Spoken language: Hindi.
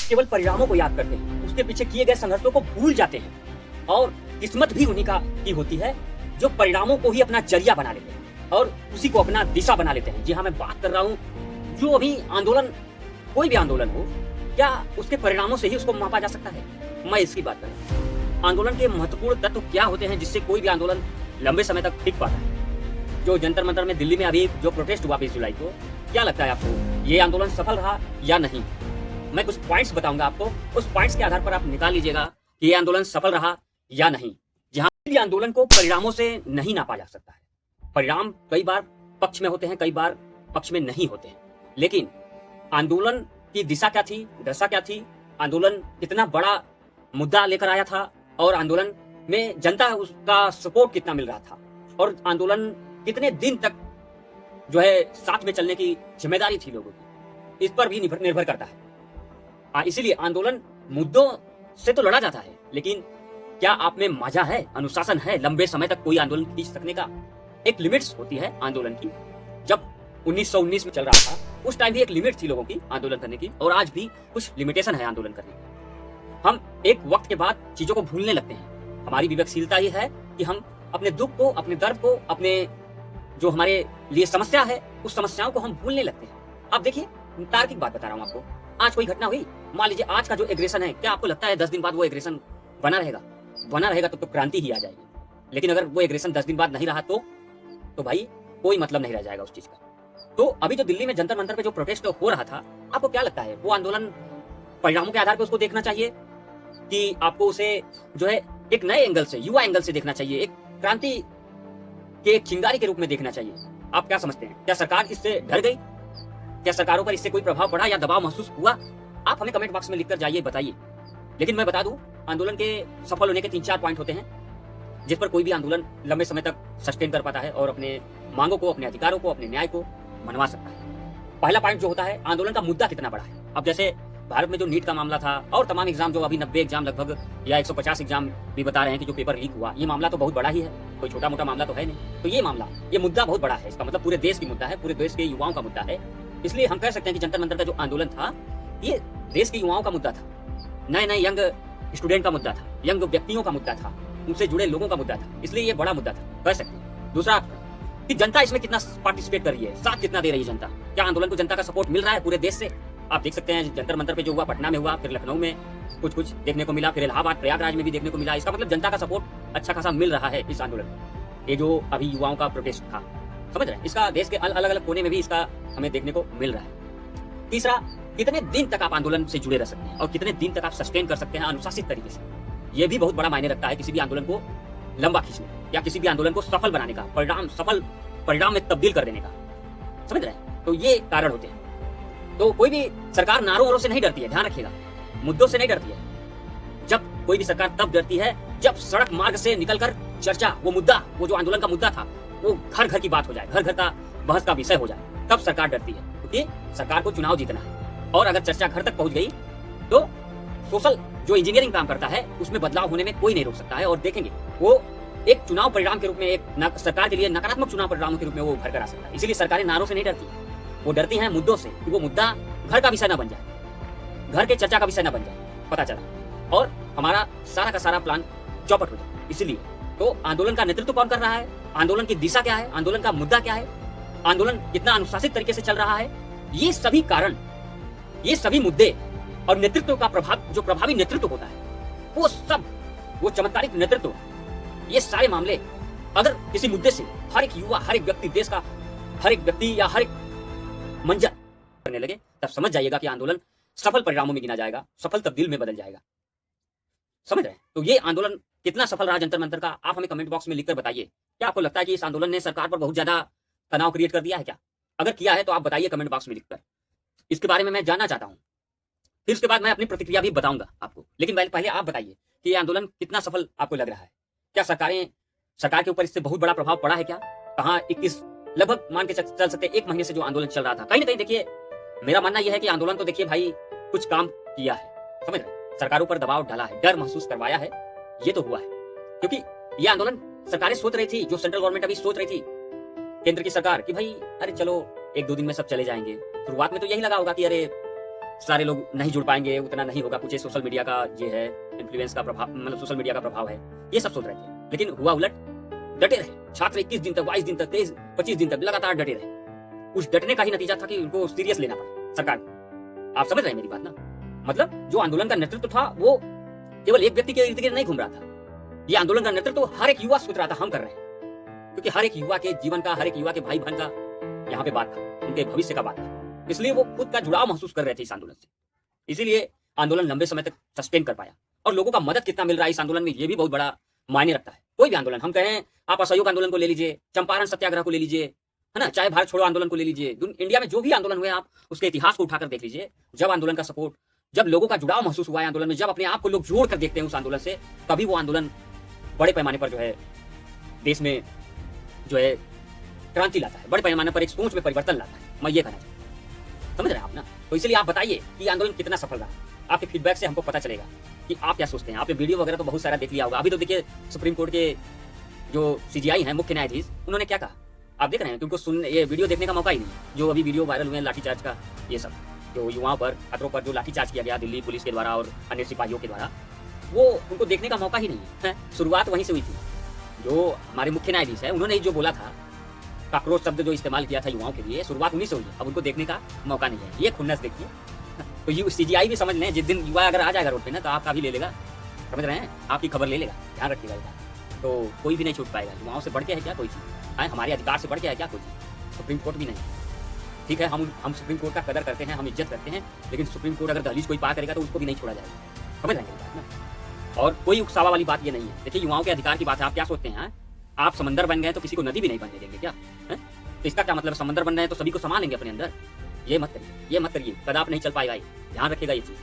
केवल परिणामों को याद करते हैं, उसके पीछे किए गए संघर्षों को भूल जाते हैं और किस्मत भी उन्हीं की होती है जो परिणामों को ही अपना जरिया बना लेते हैं और उसी को अपना दिशा बना लेते हैं। जी हाँ, मैं बात कर रहा हूँ जो अभी आंदोलन, कोई भी आंदोलन हो, क्या उसके परिणामों से ही उसको मापा जा सकता है? मैं इसकी बात कर रहा हूँ। आंदोलन के महत्वपूर्ण तत्व क्या होते हैं जिससे कोई भी आंदोलन लंबे समय तक टिक पाता है? जो जंतर मंतर में दिल्ली में अभी जो प्रोटेस्ट हुआ 20 जुलाई को, क्या लगता है आपको ये आंदोलन सफल रहा या नहीं? मैं कुछ पॉइंट्स बताऊंगा आपको, उस पॉइंट्स के आधार पर आप निकाल लीजिएगा कि ये आंदोलन सफल रहा या नहीं। जहां भी आंदोलन को परिणामों से नहीं नापा जा सकता है। परिणाम कई बार पक्ष में होते हैं, कई बार पक्ष में नहीं होते हैं, लेकिन आंदोलन की दिशा क्या थी, दशा क्या थी, आंदोलन कितना बड़ा मुद्दा लेकर आया था और आंदोलन में जनता उसका सपोर्ट कितना मिल रहा था और आंदोलन कितने दिन तक जो है साथ में चलने की जिम्मेदारी थी लोगों की, इस पर भी निर्भर करता है। इसीलिए आंदोलन मुद्दों से तो लड़ा जाता है, लेकिन क्या आप में मजा है, अनुशासन है लंबे समय तक कोई आंदोलन खींच सकने का? एक लिमिट्स होती है आंदोलन की। जब 1919 में चल रहा था उस टाइम भी एक लिमिट थी लोगों की आंदोलन करने की, और आज भी कुछ लिमिटेशन है आंदोलन करने की। हम एक वक्त के बाद चीजों को भूलने लगते हैं। हमारी विवेकशीलता ये है कि हम अपने दुख को, अपने दर्द को, अपने जो हमारे लिए समस्या है उस समस्याओं को हम भूलने लगते हैं। अब देखिए, तार्किक बात बता रहा हूँ आपको। आज कोई घटना हुई, मान लीजिए आज का जो एग्रेशन है, क्या आपको लगता है 10 दिन बाद वो एग्रेशन बना रहेगा? बना रहेगा तो क्रांति ही आ जाएगी। लेकिन अगर वो एग्रेशन 10 दिन बाद नहीं रहा तो भाई कोई मतलब नहीं रह जाएगा उस चीज का। तो अभी जो दिल्ली में जंतर मंतर पे जो प्रोटेस्ट हो रहा था, आपको क्या लगता है वो आंदोलन परिणामों के आधार पर उसको देखना चाहिए कि आपको उसे जो है एक नए एंगल से, युवा एंगल से देखना चाहिए, एक क्रांति के एक चिंगारी के रूप में देखना चाहिए? आप क्या समझते हैं? क्या सरकार इससे डर गई? क्या सरकारों पर इससे कोई प्रभाव पड़ा या दबाव महसूस हुआ? आप हमें कमेंट बॉक्स में लिखकर जाइए, बताइए। लेकिन मैं बता दूं, आंदोलन के सफल होने के 3-4 पॉइंट होते हैं जिस पर कोई भी आंदोलन लंबे समय तक सस्टेन कर पाता है और अपने मांगों को, अपने अधिकारों को, अपने न्याय को मनवा सकता है। पहला पॉइंट जो होता है, आंदोलन का मुद्दा कितना बड़ा है। अब जैसे भारत में जो नीट का मामला था और तमाम एग्जाम, जो अभी 90 एग्जाम लगभग या 150 एग्जाम भी बता रहे हैं कि जो पेपर लीक हुआ, ये मामला तो बहुत बड़ा ही है, कोई छोटा मोटा मामला तो है नहीं। तो ये मामला, ये मुद्दा बहुत बड़ा है। इसका मतलब पूरे देश की मुद्दा है, पूरे देश के युवाओं का मुद्दा है। इसलिए हम कह सकते हैं कि जंतर मंतर का जो आंदोलन था, ये देश के युवाओं का मुद्दा था, नए नए यंग स्टूडेंट का मुद्दा था, यंग व्यक्तियों का मुद्दा था, उनसे जुड़े लोगों का मुद्दा था। इसलिए ये बड़ा मुद्दा था, कह सकते हैं। दूसरा कि जनता इसमें कितना पार्टिसिपेट कर रही है, साथ कितना दे रही है जनता। क्या आंदोलन को जनता का सपोर्ट मिल रहा है पूरे देश से? आप देख सकते हैं जंतर मंतर पे जो हुआ, पटना में हुआ, फिर लखनऊ में कुछ देखने को मिला, फिर इलाहाबाद, प्रयागराज में भी देखने को मिला। इसका मतलब जनता का सपोर्ट अच्छा खासा मिल रहा है इस आंदोलन को। ये जो अभी युवाओं का प्रोटेस्ट था, समझ रहे हैं, इसका देश के अलग अलग कोने में भी इसका हमें देखने को मिल रहा है। तीसरा, कितने दिन तक आप आंदोलन से जुड़े रह सकते हैं और कितने दिन तक आप सस्टेन कर सकते हैं अनुशासित तरीके से। ये भी बहुत बड़ा मायने रखता है किसी भी आंदोलन को लंबा खींचने या किसी भी आंदोलन को सफल बनाने का, सफल परिणाम में तब्दील कर देने का। समझ रहे हैं? तो ये कारण होते हैं। तो कोई भी सरकार नारों वारों से नहीं डरती है, ध्यान रखिएगा, मुद्दों से नहीं डरती है। जब कोई भी सरकार तब डरती है जब सड़क मार्ग से निकलकर चर्चा, वो मुद्दा, वो जो आंदोलन का मुद्दा था, वो घर घर की बात हो जाए, घर घर का बहस का विषय हो जाए, तब सरकार डरती है। क्योंकि सरकार को चुनाव जीतना है और अगर चर्चा घर तक पहुंच गई तो सोशल जो इंजीनियरिंग काम करता है उसमें बदलाव होने में कोई नहीं रोक सकता है। और देखेंगे वो एक चुनाव परिणाम के रूप में, एक सरकार के लिए नकारात्मक चुनाव परिणामों के रूप में वो उभर कर आ सकता है। इसीलिए सरकारें नारों से नहीं डरती, वो डरती हैं मुद्दों से कि वो मुद्दा घर का विषय न बन जाए, घर के चर्चा का विषय न बन जाए, पता चला, और हमारा सारा का सारा प्लान चौपट हो जाए। इसलिए तो आंदोलन का नेतृत्व कौन कर रहा है, आंदोलन की दिशा क्या है, आंदोलन का मुद्दा क्या है, आंदोलन कितना अनुशासित तरीके से चल रहा है, ये सभी कारण, ये सभी मुद्दे और नेतृत्व का प्रभाव, जो प्रभावी नेतृत्व होता है, वो सब, वो चमत्कारिक नेतृत्व, ये सारे मामले अगर किसी मुद्दे से हर एक युवा, हर एक व्यक्ति, देश का हर एक व्यक्ति या हर एक मंजर करने लगे, तब समझ जाइएगा कि आंदोलन सफल परिणामों में गिना जाएगा, सफल तब्दील में बदल जाएगा। समझ रहे हैं? तो ये आंदोलन कितना सफल रहा जंतर मंतर का, आप हमें कमेंट बॉक्स में लिखकर बताइए। क्या आपको लगता है कि इस आंदोलन ने सरकार पर बहुत ज्यादा तनाव क्रिएट कर दिया है क्या? अगर किया है तो आप बताइए कमेंट बॉक्स में लिखकर, इसके बारे में मैं जानना चाहता हूं। फिर उसके बाद मैं अपनी प्रतिक्रिया भी बताऊंगा आपको। लेकिन पहले आप बताइए कि ये आंदोलन कितना सफल आपको लग रहा है। क्या सरकार के ऊपर इससे बहुत बड़ा प्रभाव पड़ा है क्या? कहाँ 21 लगभग मान के चल सकते 1 महीने से जो आंदोलन चल रहा था, कहीं ना कहीं देखिए, मेरा मानना यह है कि आंदोलन तो देखिए भाई कुछ काम किया है, समझ रहे, सरकारों पर दबाव डाला है, डर महसूस करवाया है, ये तो हुआ है। क्योंकि ये आंदोलन सरकारें सोच रही थी, जो सेंट्रल गवर्नमेंट अभी सोच रही थी, केंद्र की सरकार, कि भाई अरे चलो 1-2 दिन में सब चले जाएंगे। शुरुआत में तो यही लगा होगा कि अरे सारे लोग नहीं जुड़ पाएंगे, उतना नहीं होगा, कुछ सोशल मीडिया का ये है इन्फ्लुएंस का प्रभाव, मतलब सोशल मीडिया का प्रभाव है, ये सब सोच रहे थे। लेकिन हुआ उलट, डटे रहे छात्र 21 दिन तक, 22 दिन तक, 23-25 दिन तक लगातार डटे रहे। उस डटने का ही नतीजा था कि उनको सीरियस लेना पड़ा सरकार को। आप समझ रहे हैं मेरी बात ना? मतलब जो आंदोलन का नेतृत्व था वो केवल एक व्यक्ति के इर्द गिर्द नहीं घूम रहा था। ये आंदोलन का नेतृत्व हर एक युवा सोच रहा था हम कर रहे हैं, क्योंकि हर एक युवा के जीवन का, हर एक युवा के भाई बहन का यहाँ पे बात था, उनके भविष्य का बात था। इसलिए वो खुद का जुड़ाव महसूस कर रहे थे इस आंदोलन से। इसीलिए आंदोलन लंबे समय तक सस्टेन कर पाया। और लोगों का मदद कितना मिल रहा है इस आंदोलन में, ये भी बहुत बड़ा मायने रखता है। कोई भी आंदोलन, हम कहें आप असहयोग आंदोलन को ले लीजिए, चंपारण सत्याग्रह को ले लीजिए, है ना, चाहे भारत छोड़ो आंदोलन को ले लीजिए, इंडिया में जो भी आंदोलन हुए आप उसके इतिहास को उठाकर देख लीजिए। जब आंदोलन का सपोर्ट, जब लोगों का जुड़ाव महसूस हुआ है आंदोलन में, जब अपने आप को लोग जोड़ कर देखते हैं उस आंदोलन से, तभी वो आंदोलन बड़े पैमाने पर जो है देश में जो है क्रांति लाता है, बड़े पैमाने पर एक सोच में परिवर्तन लाता है। मैं ये कहना चाहता हूं, समझ रहे हैं आप ना? तो इसलिए आप बताइए कि आंदोलन कितना सफल रहा। आपके फीडबैक से हमको पता चलेगा कि आप क्या सोचते हैं। आपने वीडियो वगैरह तो बहुत सारा देख लिया होगा। अभी तो देखिए सुप्रीम कोर्ट के जो सीजीआई हैं, मुख्य न्यायाधीश, उन्होंने क्या कहा आप देख रहे हैं? उनको ये वीडियो देखने का मौका ही नहीं। जो अभी वीडियो वायरल हुए हैं लाठीचार्ज का, ये सब जो युवाओं पर, छात्रों पर जो लाठीचार्ज किया गया दिल्ली पुलिस के द्वारा और अन्य सिपाहियों के द्वारा, वो उनको देखने का मौका ही नहीं है। शुरुआत वहीं से हुई थी। जो हमारे मुख्य न्यायाधीश है, उन्होंने जो बोला था, काकरोच शब्द जो इस्तेमाल किया था युवाओं के लिए, शुरुआत उन्हीं से हुई। अब उनको देखने का मौका नहीं है। ये खुन्नस देखिए। तो सीजीआई भी समझ लें, जिस दिन युवा अगर आ जाएगा रोड पे ना, तो आपका भी ले लेगा। समझ रहे हैं? आपकी खबर ले लेगा, ध्यान रखिएगा इधर। तो कोई भी नहीं छूट पाएगा। युवाओं से बढ़ के है क्या कोई चीज़? हमारे अधिकार से बढ़ के है क्या कोई चीज़? सुप्रीम कोर्ट भी नहीं। ठीक है, हम सुप्रीम कोर्ट का कदर करते हैं, हम इज्जत करते हैं, लेकिन सुप्रीम कोर्ट अगर दहलीज कोई पार करेगा तो उसको भी नहीं छोड़ा जाएगा। समझ रहे हैं ना? और कोई उकसावा वाली बात ये नहीं है। देखिए, युवाओं के अधिकार की बात है। आप क्या सोचते हैं? आप समंदर बन गए तो किसी को नदी भी नहीं बनने देंगे क्या? तो इसका क्या मतलब? समंदर बन रहे हैं तो सभी को समा लेंगे अपने अंदर? ये मत करिए, ये मत करिए, कदाप नहीं चल पाएगा। ध्यान रखिएगा ये चीज़।